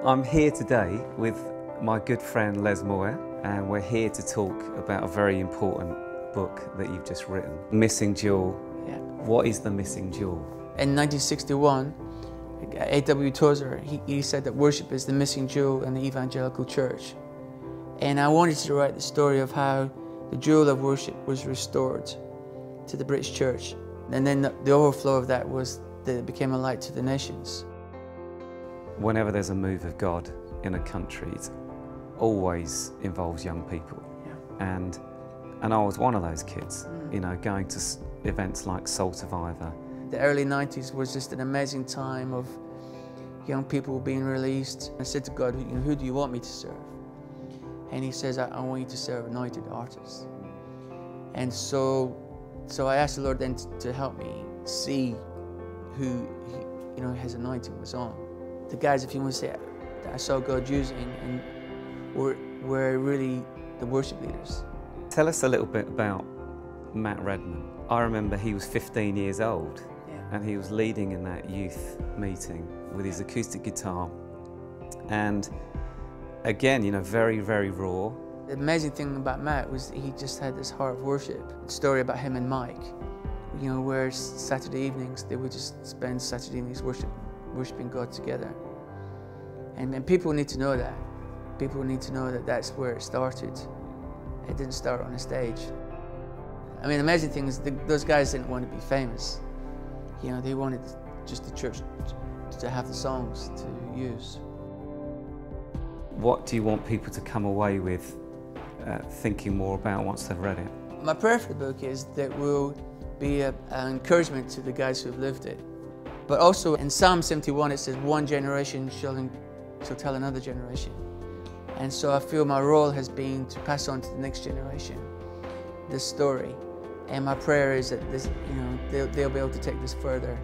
I'm here today with my good friend Les Moir, and we're here to talk about a very important book that you've just written, Missing Jewel. Yeah. What is the missing jewel? In 1961, A.W. Tozer, he said that worship is the missing jewel in the evangelical church. And I wanted to write the story of how the jewel of worship was restored to the British church. And then the overflow of that was that it became a light to the nations. Whenever there's a move of God in a country, it always involves young people. Yeah. And I was one of those kids, you know, going to events like Soul Survivor. The early 90s was just an amazing time of young people being released. I said to God, who do you want me to serve? And he says, I want you to serve anointed artists. And so I asked the Lord then to help me see who his anointing was on. The guys, if you want to say, that I saw God using and were really the worship leaders. Tell us a little bit about Matt Redman. I remember he was 15 years old, and he was leading in that youth meeting with his acoustic guitar. And again, you know, very, very raw. The amazing thing about Matt was that he just had this heart of worship. The story about him and Mike, you know, where Saturday evenings, they would just spend Saturday evenings worshiping God together. And people need to know that. People need to know that that's where it started. It didn't start on a stage. I mean, the amazing thing is those guys didn't want to be famous. You know, they wanted just the church to have the songs to use. What do you want people to come away with thinking more about once they've read it? My prayer for the book is that it will be an encouragement to the guys who have lived it. But also in Psalm 71 it says, one generation shall tell another generation. And so I feel my role has been to pass on to the next generation this story. And my prayer is that they'll be able to take this further.